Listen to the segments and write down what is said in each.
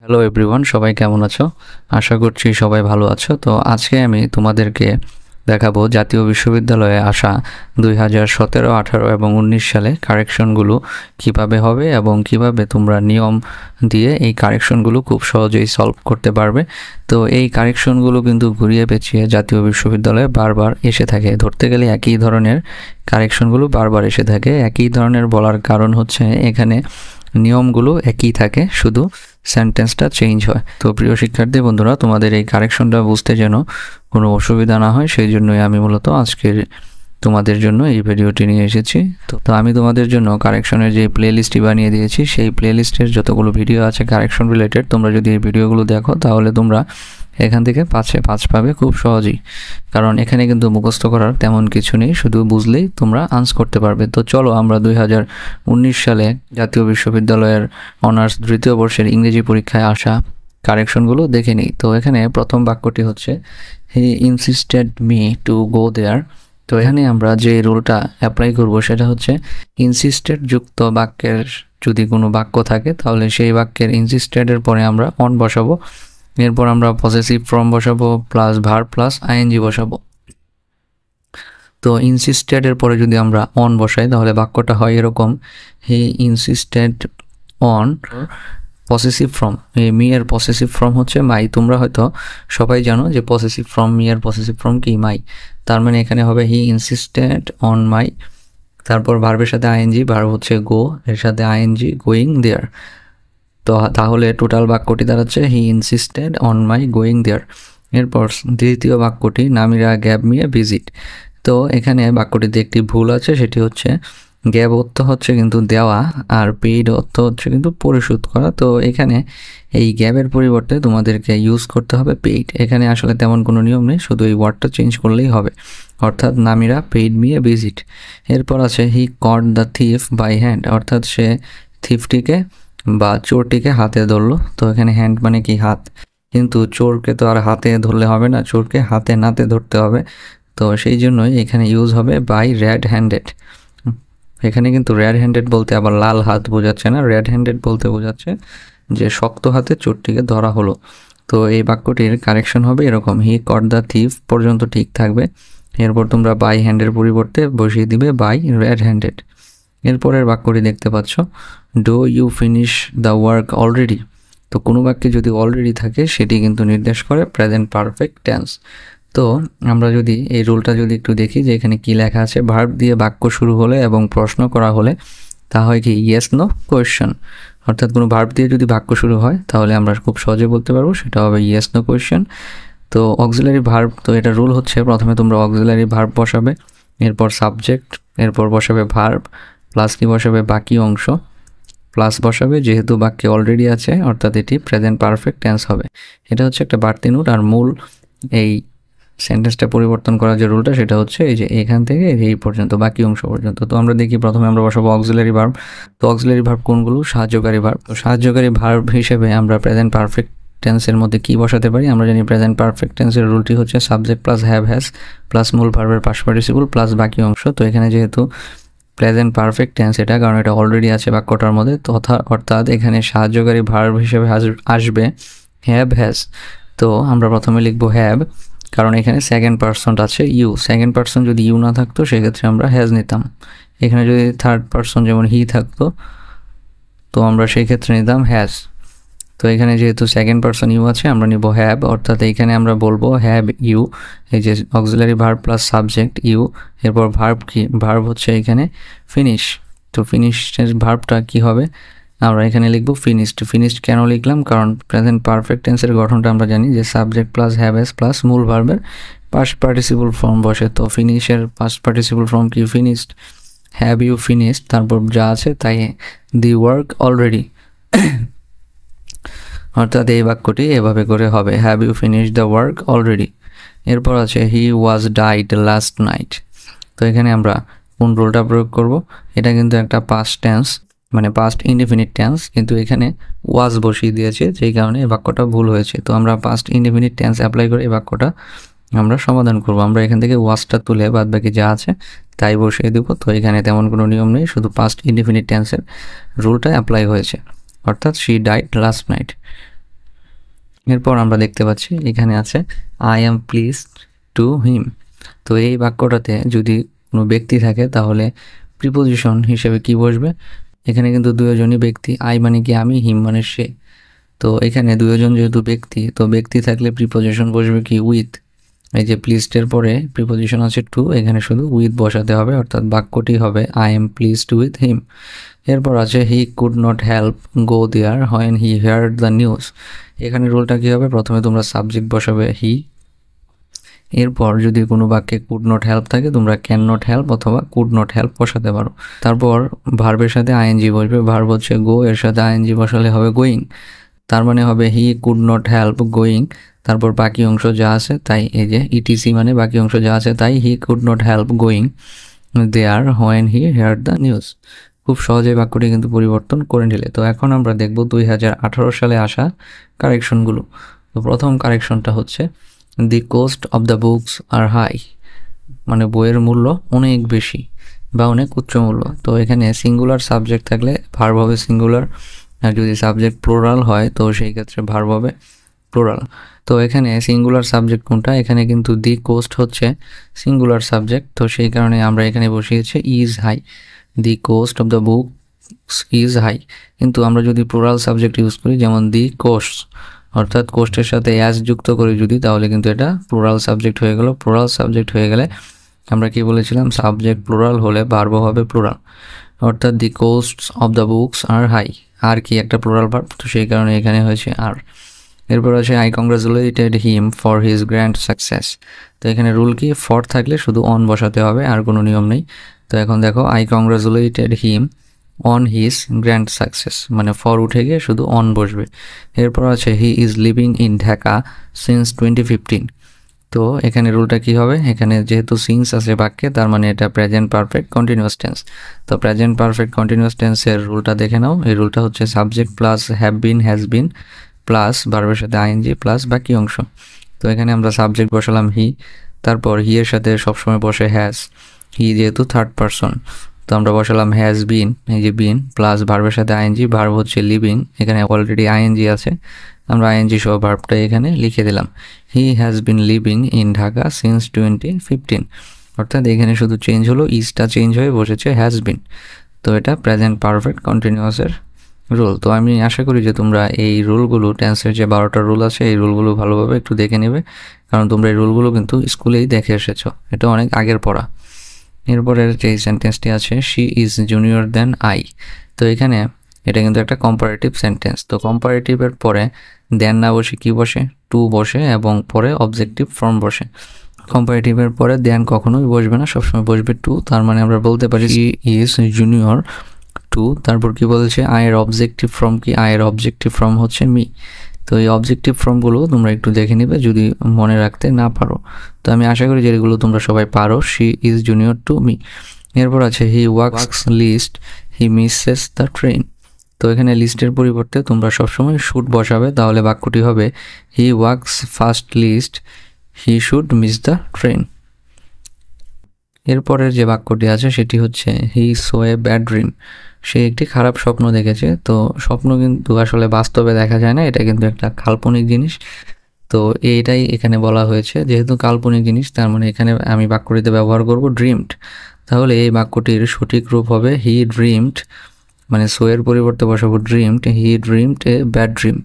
Hello everyone, সবাই কেমন আছো? আশা করছি সবাই ভালো আছো। তো আজকে আমি তোমাদেরকে দেখাবো জাতীয় বিশ্ববিদ্যালয়ে আসা 2017, 18 এবং 19 সালে কারেকশনগুলো কিভাবে হবে এবং কিভাবে তোমরা নিয়ম দিয়ে এই কারেকশনগুলো খুব সহজেই সলভ করতে পারবে। তো এই কারেকশনগুলো কিন্তু ঘুরিয়ে পেঁচিয়ে জাতীয় বিশ্ববিদ্যালয়ে বারবার এসে থাকে। ধরতে গেলে একই ধরনের কারেকশনগুলো বারবার এসে থাকে। একই ধরনের বলার কারণ হচ্ছে এখানে নিয়মগুলো একই থাকে, শুধু সেন্টেন্সটা চেঞ্জ হয়। তো প্রিয় শিক্ষার্থী বন্ধুরা, তোমাদের এই কারেকশনটা বুঝতে যেন কোনো অসুবিধা না হয়, সেই জন্যই আমি মূলত আজকের তোমাদের জন্য এই ভিডিওটি নিয়ে এসেছি। তো আমি তোমাদের জন্য কারেকশনের যে প্লে লিস্টটি বানিয়ে দিয়েছি, সেই প্লে লিস্টের যতগুলো ভিডিও আছে কারেকশন রিলেটেড, তোমরা যদি এই ভিডিওগুলো দেখো তাহলে তোমরা এখান থেকে 5 পাবে খুব সহজেই। কারণ এখানে কিন্তু মুখস্থ করার তেমন কিছু নেই, শুধু বুঝলেই তোমরা আনসার করতে পারবে। তো চলো আমরা 2019 সালে জাতীয় বিশ্ববিদ্যালয়ের অনার্স তৃতীয় বর্ষের ইংরেজি পরীক্ষায় আসা কারেকশনগুলো দেখে নিই। তো এখানে প্রথম বাক্যটি হচ্ছে he insisted me to go there. তো এখানে আমরা যে রুলটা অ্যাপ্লাই করব সেটা হচ্ছে ইনসিস্টেড যুক্ত বাক্যের যদি কোনো বাক্য থাকে তাহলে সেই বাক্যের ইনসিস্টেডের পরে আমরা অন বসাবো, এরপর আমরা পসেসিভ ফর্ম বসাবো প্লাস ভার্ব প্লাস আইএনজি বসাবো। তো ইনসিস্টেডের পরে যদি আমরা অন বসাই তাহলে বাক্যটা হয় এরকম, হি ইনসিস্টেড অন পসেসিভ ফর্ম। এই মি এর পসেসিভ ফর্ম হচ্ছে মাই। তোমরা হয়তো সবাই জানো যে পসেসিভ ফর্ম, মি এর পসেসিভ ফর্ম কি? মাই। তার মানে এখানে হবে হি ইনসিস্টেড অন মাই, তারপর ভার্বের সাথে আইএনজি, ভার্ব হচ্ছে গো, এর সাথে আইএনজি গোয়িং দেয়ার। তো তাহলে টোটাল বাক্যটি দাঁড়াচ্ছে he insisted on my going there. এরপর দ্বিতীয় বাক্যটি Namira gave me a visit. তো এখানে বাক্যটিতে একটি ভুল আছে, সেটি হচ্ছে গ্যাব অর্থ হচ্ছে কিন্তু দেওয়া আর পেইড অর্থ হচ্ছে কিন্তু পরিশোধ করা। তো এখানে এই গ্যাবের পরিবর্তে তোমাদেরকে ইউজ করতে হবে পেইড। এখানে আসলে তেমন কোনো নিয়ম নেই, শুধু এই ওয়ার্ডটা চেঞ্জ করলেই হবে, অর্থাৎ Namira paid me a visit. এরপর আছে he caught the thief by hand, অর্থাৎ সে থিফটিকে বা চোরটিকে হাতে ধরলো। তো এখানে হ্যান্ড মানে কি? হাত। কিন্তু চোরকে তো আর হাতে ধরলে হবে না, চোরকে হাতে নাতে ধরতে হবে। তো সেই জন্যই এখানে ইউজ হবে বাই রেড হ্যান্ডেড। এখানে কিন্তু রেড হ্যান্ডেড বলতে আবার লাল হাত বোঝাচ্ছে না, রেড হ্যান্ডেড বলতে বোঝাচ্ছে যে শক্ত হাতে চোরটিকে ধরা হলো। তো এই বাক্যটির কারেকশন হবে এরকম, হি কট দ্য থিফ পর্যন্ত ঠিক থাকবে, এরপর তোমরা বাই হ্যান্ডের পরিবর্তে বসিয়ে দিবে বাই রেড হ্যান্ডেড। এরপরের বাক্যটি দেখতে পাচ্ছ, do you finish the work already. তো কোনো বাক্যে যদি অলরেডি থাকে সেটি কিন্তু নির্দেশ করে প্রেজেন্ট পারফেক্ট টেন্স। তো আমরা যদি এই রুলটা যদি একটু দেখি যে এখানে কি লেখা আছে, ভার্ব দিয়ে বাক্য শুরু হলে এবং প্রশ্ন করা হলে তা হয় কি ইয়েস নো কোয়েশ্চন। অর্থাৎ কোনো ভার্ব দিয়ে যদি বাক্য শুরু হয় তাহলে আমরা খুব সহজে বলতে পারবো সেটা হবে ইয়েস নো কোয়েশ্চন। তো অক্সিলারি ভার্ব, তো এটা রুল হচ্ছে প্রথমে তোমরা অক্সিলারি ভার্ব বসাবে, এরপর সাবজেক্ট, এরপর বসাবে ভার্ব, প্লাস কি বসাবে বাকি অংশ, প্লাস বসাবে যেহেতু বাক্যে অলরেডি আছে অর্থাৎ এটি প্রেজেন্ট পারফেক্ট টেন্স হবে। এটা হচ্ছে একটা বাড়তি নোট। আর মূল এই সেন্টেন্সটা পরিবর্তন করার যে রুলটা সেটা হচ্ছে এই যে এখান থেকে এই পর্যন্ত বাকি অংশ পর্যন্ত। তো আমরা দেখি প্রথমে আমরা বসাবো অক্সিলারি ভার্ব। তো অক্সিলারি ভার্ব কোনগুলো? সাহায্যকারী ভার্ব। তো সাহায্যকারী ভার্ব হিসেবে আমরা প্রেজেন্ট পারফেক্ট টেন্সের মধ্যে কি বসাতে পারি? আমরা জানি প্রেজেন্ট পারফেক্ট টেন্সের রুলটি হচ্ছে subject plus have has plus মূল ভার্বের পাস্ট পার্টিসিপল প্লাস বাকি অংশ। তো এখানে যেহেতু প্রেজেন্ট পারফেক্ট টেন্স এটা, কারণ এটা অলরেডি আছে বাক্যটার মধ্যে, অর্থাৎ এখানে সাহায্যকারী ভার্ব হিসেবে আসবে হ্যাভ হ্যাজ। তো আমরা প্রথমে লিখবো হ্যাভ, কারণ এখানে সেকেন্ড পারসন আছে ইউ। সেকেন্ড পারসন যদি ইউ না থাকতো সেক্ষেত্রে আমরা হ্যাজ নিতাম। এখানে যদি থার্ড পারসন যেমন হি থাকতো তো আমরা সেই ক্ষেত্রে নিতাম হ্যাজ। তো এখানে যেহেতু সেকেন্ড পারসন ইউ আছে আমরা নিব হ্যাভ, অর্থাৎ এইখানে আমরা বলবো হ্যাভ ইউ, এই যে auxiliary verb plus subject you. এরপর ভার্ব কি? ভার্ব হচ্ছে এখানে ফিনিশ। তো ফিনিশের ভার্বটা কি হবে? আমরা এখানে লিখবো ফিনিশড। ফিনিশড কেন লিখলাম? কারণ প্রেজেন্ট পারফেক্ট টেন্সের গঠনটা আমরা জানি যে subject plus have has plus মূল ভার্বের পাস্ট পার্টিসিপল ফর্ম বসে। তো ফিনিশের পাস্ট পার্টিসিপল ফর্ম কি? ফিনিশড। হ্যাভ ইউ ফিনিশড, তারপর যা আছে তাই দি ওয়ার্ক অলরেডি। অর্থাৎ এই বাক্যটি এভাবে করে হবে, have you finish the work already. এরপর আছে he was died last night. তো এখানে আমরা কোন রুলটা প্রয়োগ করব? এটা কিন্তু একটা পাস্ট টেন্স, মানে পাস্ট ইনডিফিনিট টেন্স, কিন্তু এখানে ওয়াজ বসিয়ে দিয়েছে যেই কারণে এই বাক্যটা ভুল হয়েছে। তো আমরা পাস্ট ইনডিফিনিট টেন্স অ্যাপ্লাই করে এই বাক্যটা আমরা সমাধান করব। আমরা এখান থেকে ওয়াজটা তুলে বাদ বাকি যা আছে তাই বসিয়ে দেবো। তো এখানে তেমন কোনো নিয়ম নেই, শুধু পাস্ট ইনডিফিনিট টেন্সের রুলটা অ্যাপ্লাই হয়েছে, অর্থাৎ শি ডাইড লাস্ট নাইট। এরপর আমরা দেখতে পাচ্ছি এখানে আছে I am pleased to him. তো এই বাক্যটাতে যদি কোনো ব্যক্তি থাকে তাহলে প্রিপোজিশন হিসেবে কি বসবে? এখানে কিন্তু দুজনই ব্যক্তি, আই মানে কি আমি, হিম মানে সে। তো এখানে দুজন যেহেতু ব্যক্তি, তো ব্যক্তি থাকলে প্রিপোজিশন বসবে কি উইথ। এই যে প্লিজডের পরে প্রিপোজিশন আছে টু, এখানে শুধু উইথ বসাতে হবে, অর্থাৎ বাক্যটি হবে I am pleased with him. এরপর আছে he could not help go there when he heard the news. এখানে রুলটা কী হবে? প্রথমে তোমরা সাবজেক্ট বসাবে হি, এরপর যদি কোনো বাক্যে কুড নট হেল্প থাকে তোমরা ক্যান নট হেল্প অথবা কুড নট হেল্প বসাতে পারো। তারপর ভার্বের সাথে আইএনজি বসবে, ভার্ব হচ্ছে গো, এর সাথে আইএনজি বসালে হবে গোয়িং। তার মানে হবে হি কুড নট হেল্প গোয়িং, তারপর বাকি অংশ যা আছে তাই, এই যে ইটিসি মানে বাকি অংশ যা আছে তাই, he could not help going there when he heard the news. খুব সহজেই বাক্যটি কিন্তু পরিবর্তন করে নিলে। তো এখন আমরা দেখব 2018 সালে আসা কারেকশনগুলো। তো প্রথম কারেকশনটা হচ্ছে the cost of the books are high, মানে বইয়ের মূল্য অনেক বেশি বা অনেক উচ্চ মূল্য। তো এখানে সিঙ্গুলার সাবজেক্ট থাকলে ভার্ব হবে সিঙ্গুলার, আর যদি সাবজেক্ট প্লোরাল হয় তো সেই ক্ষেত্রে ভার্ব হবে প্লোরাল। তো এখানে সিঙ্গুলার সাবজেক্ট কোনটা? এখানে কিন্তু দি কোস্ট হচ্ছে সিঙ্গুলার সাবজেক্ট, তো সেই কারণে আমরা এখানে বসিয়েছি is high. The cost of the books is high. কিন্তু আমরা যদি প্লোরাল সাবজেক্ট ইউজ করি, যেমন দি কোস্টস, অর্থাৎ কোস্টের সাথে অ্যাজ যুক্ত করি যদি, তাহলে কিন্তু এটা প্লোরাল সাবজেক্ট হয়ে গেল। প্লোরাল সাবজেক্ট হয়ে গেলে আমরা কি বলেছিলাম? সাবজেক্ট প্লোরাল হলে ভার্ব হবে প্লোরাল, অর্থাৎ the costs of the books are high. আর কি একটা প্লোরাল ভার্ব, তো সেই কারণে এখানে হয়েছে আর। এরপর আছে I congratulated him for his grand success. তো এখানে রুল কি? ফর থাকলে শুধু অন বসাতে হবে, আর কোনো নিয়ম নেই। তো এখন দেখো I congratulated him on his grand success, মানে ফর উঠে গিয়ে শুধু অন বসবে। এরপর আছে he is living in Dhaka since 2015। তো এখানে রুলটা কি হবে? এখানে যেহেতু সিন্স আছে বাক্যে, তার মানে এটা প্রেজেন্ট পারফেক্ট কন্টিনিউয়াস টেন্স। তো প্রেজেন্ট পারফেক্ট কন্টিনিউয়াস টেন্সের রুলটা দেখে নাও। এই রুলটা হচ্ছে subject plus have been has been plus ভার্বের সাথে আইএনজি প্লাস বাকি অংশ। তো এখানে আমরা সাবজেক্ট বসালাম হি, তারপর হি এর সাথে সবসময় বসে হ্যাজ, হি যেহেতু থার্ড পারসন, তো আমরা বসালাম হ্যাজ বিন, এই যে বিন প্লাস ভার্বের সাথে আইএনজি, ভার্ব হচ্ছে লিভিং, এখানে অলরেডি আইএনজি আছে, আমরা আইএনজি সহ ভার্বটা এখানে লিখে দিলাম। He has been living in Dhaka since 2015, অর্থাৎ এখানে শুধু চেঞ্জ হলো, ইজটা চেঞ্জ হয়ে বসেছে হ্যাজ বিন। তো এটা প্রেজেন্ট পারফেক্ট কন্টিনিউয়াসের রুল। তো আমি আশা করি যে তোমরা এই রুলগুলো, টেন্সের যে 12টা রুল আছে এই রুলগুলো ভালোভাবে একটু দেখে নেবে, কারণ তোমরা এই রুলগুলো কিন্তু স্কুলেই দেখে এসেছো, এটা অনেক আগের পড়া। এরপরের যে সেন্টেন্সটি আছে she is junior then I. তো এখানে এটা কিন্তু একটা কম্পারেটিভ সেন্টেন্স। তো কম্পারেটিভের পরে দেন না বসে কি বসে? টু বসে, এবং পরে অবজেক্টিভ ফর্ম বসে। কম্পারেটিভের পরে দেন কখনোই বসবে না, সবসময় বসবে টু। তার মানে আমরা বলতে পারি শি ইজ জুনিয়র টু, তারপর কি বলছে? আয়ের অবজেক্টিভ ফর্ম কি? আয়ের অবজেক্টিভ ফর্ম হচ্ছে মি। তো এই অবজেক্টিভ ফর্মগুলো তোমরা একটু দেখে নিবে যদি মনে রাখতে না পারো। তো আমি আশা করি যে এগুলো তোমরা সবাই পারো। She is junior to me. এরপর আছে he walks lest he misses the train. তো এখানে লিস্টের পরিবর্তে তোমরা সবসময় শুড বসাবে, তাহলে বাক্যটি হবে he walks fast lest he should miss the train. এরপরের যে বাক্যটি আছে সেটি হচ্ছে he saw a bad dream. সে একটি খারাপ স্বপ্ন দেখেছে। তো স্বপ্ন কিন্তু আসলে বাস্তবে দেখা যায় না, এটা কিন্তু একটা কাল্পনিক জিনিস। তো এইটাই এখানে বলা হয়েছে, যেহেতু কাল্পনিক জিনিস তার মানে এখানে আমি বাক্যটিতে ব্যবহার করব ড্রিমড। তাহলে এই বাক্যটির সঠিক রূপ হবে হি ড্রিমড, মানে সো এর পরিবর্তে বসাবো ড্রিমড, হি ড্রিমড এ ব্যাড ড্রিম।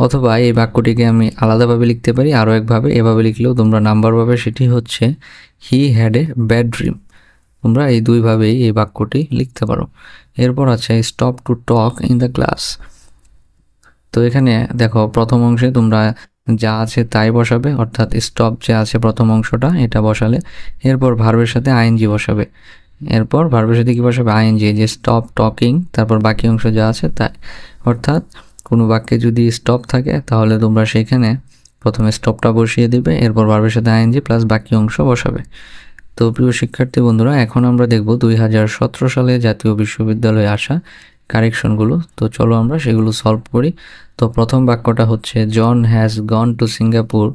অথবা এই বাক্যটিকে আমি আলাদাভাবে লিখতে পারি আরও একভাবে, এভাবে লিখলেও তোমরা নাম্বার পাবে, সেটি হচ্ছে he had a bad dream. তোমরা এই দুইভাবেই এই বাক্যটি লিখতে পারো। এরপর আছে stop to talk in the class. তো এখানে দেখো প্রথম অংশে তোমরা যা আছে তাই বসাবে, অর্থাৎ স্টপ যে আছে প্রথম অংশটা এটা বসালে, এরপর ভার্বের সাথে আইএনজি বসাবে, এরপর ভার্বের সাথে কি বসাবে? আইএনজি, যে স্টপ টকিং, তারপর বাকি অংশ যা আছে তাই। অর্থাৎ কোনো বাক্যে যদি স্টপ থাকে তাহলে তোমরা সেখানে প্রথমে স্টপটা বসিয়ে দিবে, এরপর ভার্বের সাথে আইএনজি প্লাস বাকি অংশ বসাবে। তো প্রিয় শিক্ষার্থী বন্ধুরা, এখন আমরা দেখব 2017 সালে জাতীয় বিশ্ববিদ্যালয়ে আসা কারেকশনগুলো। তো চলো আমরা সেগুলো সলভ করি। তো প্রথম বাক্যটা হচ্ছে John has gone to Singapore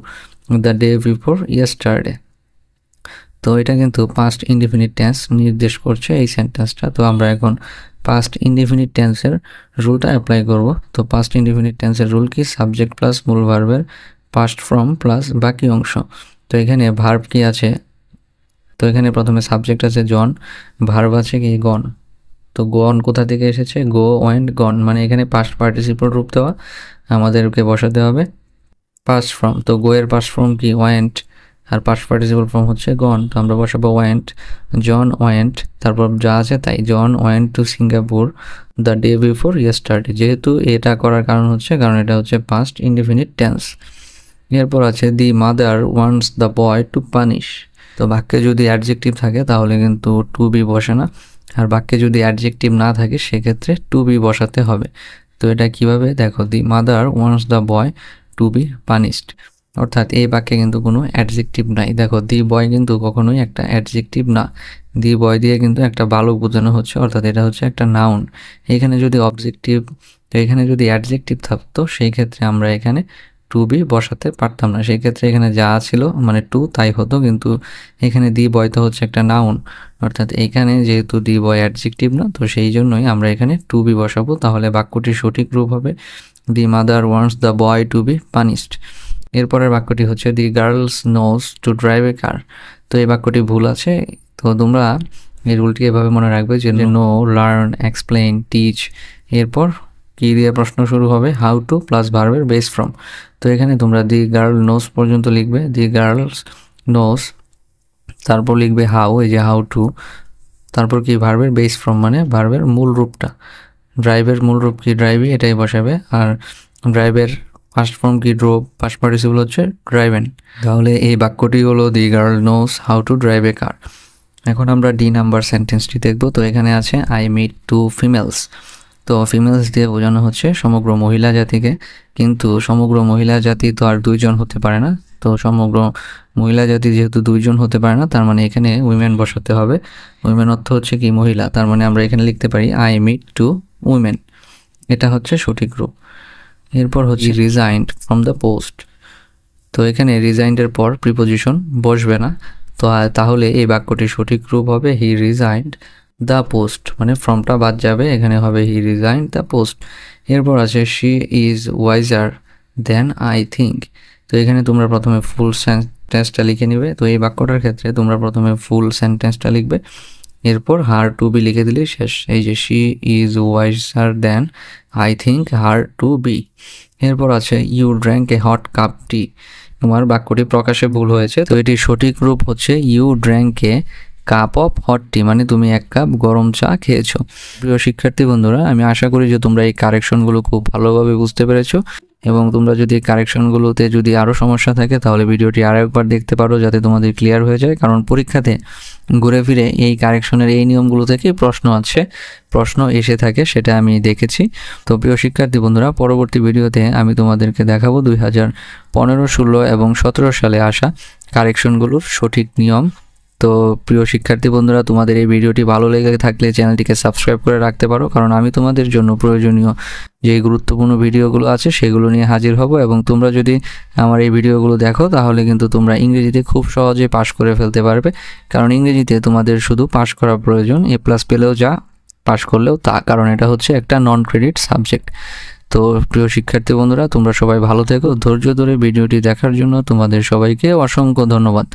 the day before yesterday. তো এটা কিন্তু পাস্ট ইনডিফিনিট টেন্স নির্দেশ করছে এই সেন্টেন্সটা। তো আমরা এখন পাস্ট ইনডিফিনিট টেন্সের রুলটা অ্যাপ্লাই করব। তো পাস্ট ইনডিফিনিট টেন্সের রুল কি? সাবজেক্ট প্লাস মূল ভার্বের পাস্ট ফর্ম প্লাস বাকি অংশ। তো এখানে ভার্ব কি আছে? তো এখানে প্রথমে সাবজেক্ট আছে জন, ভার্ব আছে কি? গন। তো গন কোথা থেকে এসেছে? গো, ওয়েন্ট, গন, মানে এখানে পাস্ট পার্টিসিপল রূপ দেওয়া, আমাদেরকে বসাতে হবে পাস্ট ফর্ম। তো গো এর পাস্ট ফর্ম কি? ওয়েন্ট, আর পাস্ট পার্টিসিপল ফর্ম হচ্ছে গন। তো আমরা বসাবো ওয়েন্ট, জন ওয়েন্ট, তারপর যা আছে তাই, John went to Singapore the day before yesterday. যেহেতু এটা করার কারণ হচ্ছে কারণ এটা হচ্ছে পাস্ট ইনডিফিনিট টেন্স। এরপর আছে দি mother wants the boy two punish. তো বাক্যে যদি অ্যাডজেক্টিভ থাকে তাহলে কিন্তু টু বি বসে না, আর বাক্যে যদি অ্যাডজেক্টিভ না থাকে সেক্ষেত্রে টু বি বসাতে হবে। তো এটা কিভাবে দেখো, the mother wants the boy to be punished, অর্থাৎ এই বাক্যে কিন্তু কোনো অ্যাডজেক্টিভ নাই। দেখো দি বয় কিন্তু কখনোই একটা অ্যাডজেক্টিভ না, দি বয় দিয়ে কিন্তু একটা বালক বোঝানো হচ্ছে, অর্থাৎ এটা হচ্ছে একটা নাউন। এখানে যদি অবজেক্টিভ, তো এখানে যদি অ্যাডজেক্টিভ থাকতো সেই ক্ষেত্রে আমরা এখানে টু বি বসাতে পারতাম না, সেই ক্ষেত্রে এখানে যা ছিল মানে টু তাই হতো, কিন্তু এখানে দি বয় তো হচ্ছে একটা নাউন, অর্থাৎ এখানে যেহেতু দি বয় অ্যাডজেক্টিভ না, তো সেই জন্যই আমরা এখানে টু বি বসাবো। তাহলে বাক্যটির সঠিক রূপ হবে the mother wants the boy to be punished. এরপরের বাক্যটি হচ্ছে the girls knows to drive a car. তো এই বাক্যটি ভুল আছে। তো তোমরা এই রুলটি এভাবে মনে রাখবে যে নো, লার্ন, এক্সপ্লেইন, টিচ, এরপর কি দিয়ে প্রশ্ন শুরু হবে? হাউ টু প্লাস ভার্বের বেস ফর্ম। তো এখানে তোমরা দি গার্ল নোজ পর্যন্ত লিখবে, দি গার্লস নোজ, তারপর লিখবে হাউ, এই যে হাউ টু, তারপর কি? ভার্বের বেস ফর্ম মানে ভার্বের মূল রূপটা। ড্রাইভের মূল রূপ কি? ড্রাইভি, এটাই বসাবে। আর ড্রাইভের ফার্স্ট ফর্ম কি? ড্রোভ, পাস্ট পার্টিসিপল হচ্ছে ড্রাইভেন। তাহলে এই বাক্যটি হলো the girl knows how to drive a car. এখন আমরা ডি নাম্বার সেন্টেন্সটি দেখব। তো এখানে আছে আই মিট টু ফিমেলস। তো ফিমেলস দিয়ে বোঝানো হচ্ছে সমগ্র মহিলা জাতিকে, কিন্তু সমগ্র মহিলা জাতি তো আর দুইজন হতে পারে না। তো সমগ্র মহিলা জাতি যেহেতু দুইজন হতে পারে না, তার মানে এখানে উইমেন বসাতে হবে। উইমেন অর্থ হচ্ছে কি? মহিলা। তার মানে আমরা এখানে লিখতে পারি আই মিট টু উইমেন, এটা হচ্ছে সঠিক রূপ। এরপর হচ্ছে রিজাইন্ড ফ্রম দ্য পোস্ট। তো এখানে রিজাইন্ডের পর প্রিপোজিশন বসবে না, তো তাহলে এই বাক্যটির সঠিক রূপ হবে হি রিজাইন্ড দ্য পোস্ট, মানে ফ্রমটা বাদ যাবে, এখানে হবে হি রিজাইন্ড দ্য পোস্ট। এরপর আছে she is wiser then I think. তো এখানে তোমরা প্রথমে ফুল সেন্টেন্সটা লিখে নিবে। তো এই বাক্যটার ক্ষেত্রে তোমরা প্রথমে ফুল সেন্টেন্সটা লিখবে, এরপর হার টু বি লিখে দিলেই শেষ। এই যে she is wiser then I think, her to be. এরপর আছে you drank a hot cup tea. তোমার বাক্যটি প্রকাশে ভুল হয়েছে, তো এটি সঠিক রূপ হচ্ছে you drank a cup of hot tea, মানে তুমি এক কাপ গরম চা খেয়েছো। প্রিয় শিক্ষার্থী বন্ধুরা, আমি আশা করি যে তোমরা এই কারেকশনগুলো খুব ভালোভাবে বুঝতে পেরেছো, এবং তোমরা যদি এই কারেকশনগুলোতে যদি আরও সমস্যা থাকে তাহলে ভিডিওটি আরও একবার দেখতে পারো, যাতে তোমাদের ক্লিয়ার হয়ে যায়। কারণ পরীক্ষাতে ঘুরে ফিরে এই কারেকশনের এই নিয়মগুলো থেকে প্রশ্ন এসে থাকে, সেটা আমি দেখেছি। তো প্রিয় শিক্ষার্থী বন্ধুরা, পরবর্তী ভিডিওতে আমি তোমাদেরকে দেখাবো 2015, 16 এবং 17 সালে আসা কারেকশনগুলোর সঠিক নিয়ম। তো প্রিয় শিক্ষার্থী বন্ধুরা, তোমাদের এই ভিডিওটি ভালো লেগে থাকলে চ্যানেলটিকে সাবস্ক্রাইব করে রাখতে পারো, কারণ আমি তোমাদের জন্য প্রয়োজনীয় যে গুরুত্বপূর্ণ ভিডিওগুলো আছে সেগুলো নিয়ে হাজির হব। এবং তোমরা যদি আমার এই ভিডিওগুলো দেখো তাহলে কিন্তু তোমরা ইংরেজিতে খুব সহজে পাশ করে ফেলতে পারবে, কারণ ইংরেজিতে তোমাদের শুধু পাশ করা প্রয়োজন, এ প্লাস পেলেও যা, পাশ করলেও তা, কারণ এটা হচ্ছে একটা নন ক্রেডিট সাবজেক্ট। তো প্রিয় শিক্ষার্থী বন্ধুরা, তোমরা সবাই ভালো থেকো। ধৈর্য ধরে ভিডিওটি দেখার জন্য তোমাদের সবাইকে অসংখ্য ধন্যবাদ।